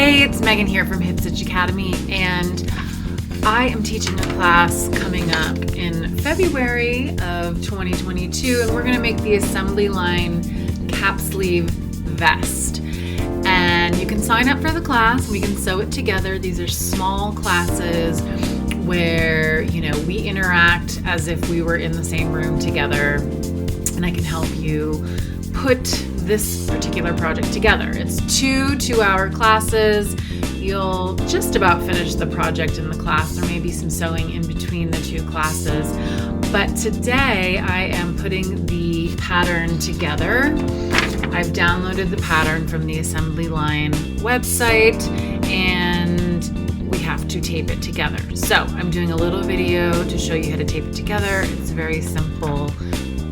Hey, it's Megan here from Hipstitch Academy, and I am teaching a class coming up in February of 2022, and we're going to make the assembly line cap sleeve vest. And you can sign up for the class. We can sew it together. These are small classes where, we interact as if we were in the same room together, and I can help you put this particular project together. It's two-hour classes. You'll just about finish the project in the class. There may be some sewing in between the two classes. But today I am putting the pattern together. I've downloaded the pattern from the assembly line website, and we have to tape it together. So I'm doing a little video to show you how to tape it together. It's very simple,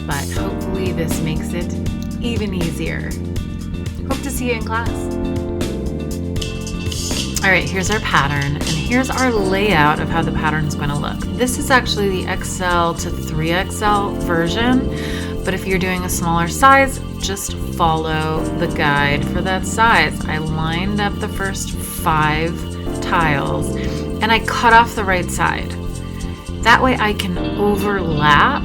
but hopefully this makes it even easier. Hope to see you in class. All right, here's our pattern, and here's our layout of how the pattern's going to look. This is actually the XL to 3XL version, but if you're doing a smaller size, just follow the guide for that size. I lined up the first 5 tiles, and I cut off the right side. That way I can overlap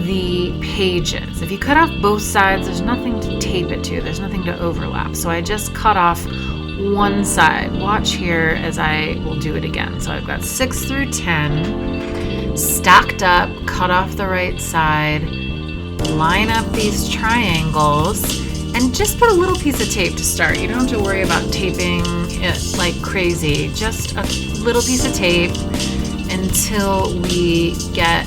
the pages. If you cut off both sides, there's nothing to tape it to. There's nothing to overlap. So I just cut off one side. Watch here as I will do it again. So I've got 6 through 10 stacked up, cut off the right side, line up these triangles, and just put a little piece of tape to start. You don't have to worry about taping it like crazy. Just a little piece of tape until we get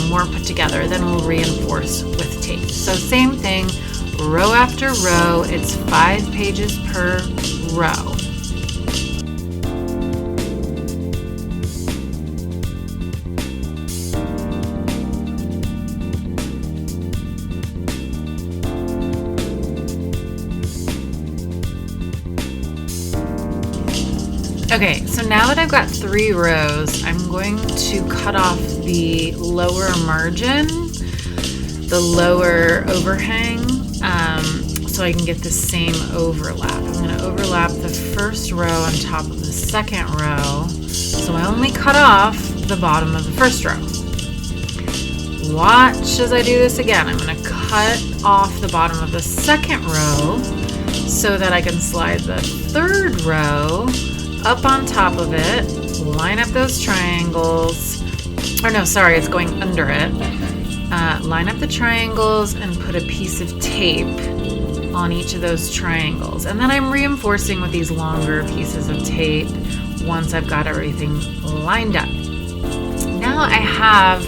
more put together. Then we'll reinforce with tape. So same thing, row after row. It's 5 pages per row. Okay, so now that I've got 3 rows, I'm going to cut off the lower margin, the lower overhang, so I can get the same overlap. I'm going to overlap the first row on top of the second row, so I only cut off the bottom of the first row. Watch as I do this again. I'm going to cut off the bottom of the second row so that I can slide the third row up on top of it, line up those triangles, it's going under it. Line up the triangles and put a piece of tape on each of those triangles. And then I'm reinforcing with these longer pieces of tape once I've got everything lined up. Now I have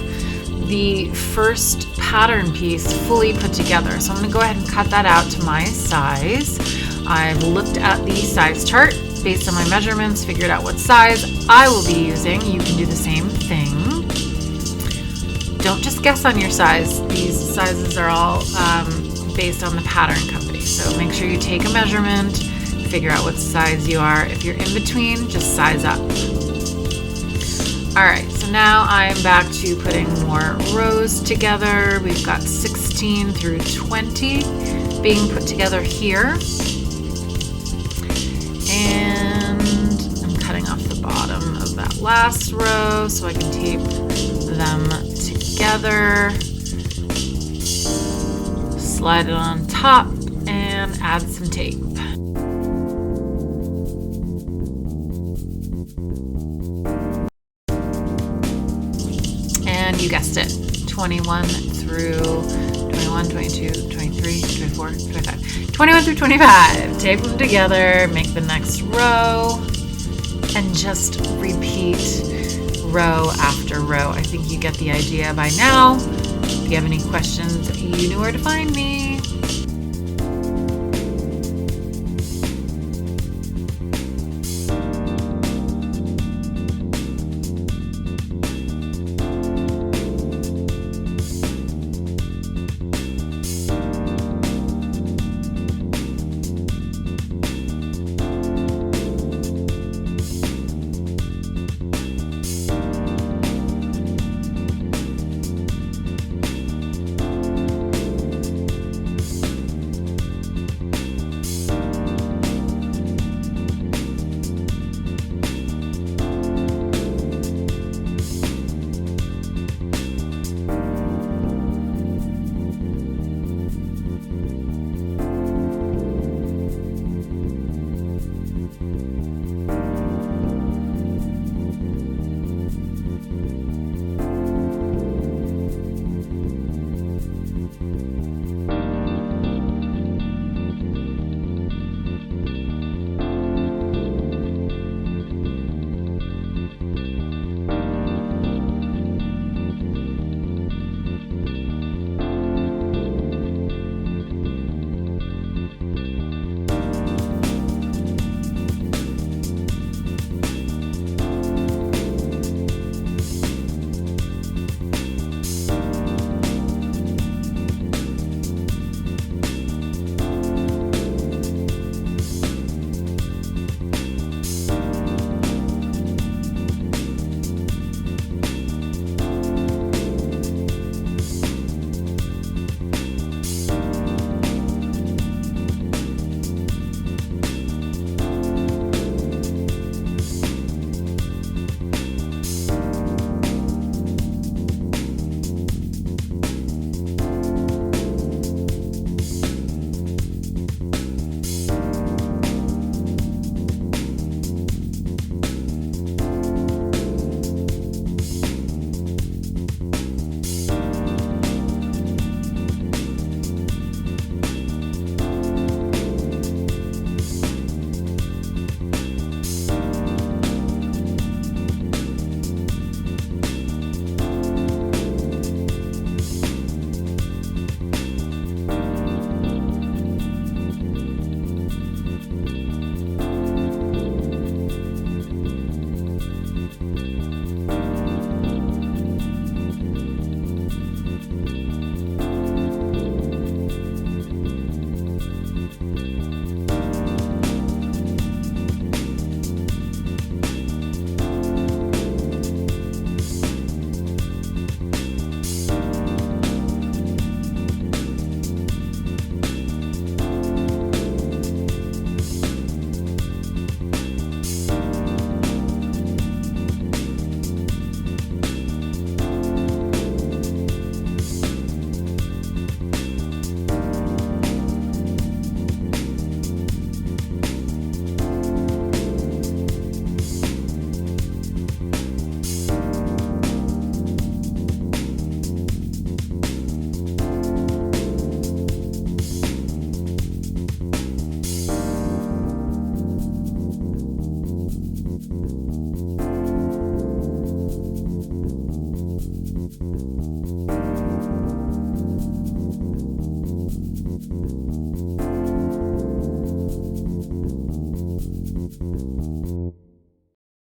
the first pattern piece fully put together. So I'm going to go ahead and cut that out to my size. I've looked at the size chart based on my measurements, figured out what size I will be using. You can do the same thing. Don't just guess on your size. These sizes are all based on the pattern company. So make sure you take a measurement, figure out what size you are. If you're in between, just size up. All right, so now I'm back to putting more rows together. We've got 16 through 20 being put together here. And I'm cutting off the bottom of that last row so I can tape them together. Slide it on top and add some tape. And you guessed it, 21 through 21, 22, 23, 24, 25. 21 through 25. Tape them together, make the next row, and just repeat row after row. I think you get the idea by now. If you have any questions, you know where to find me.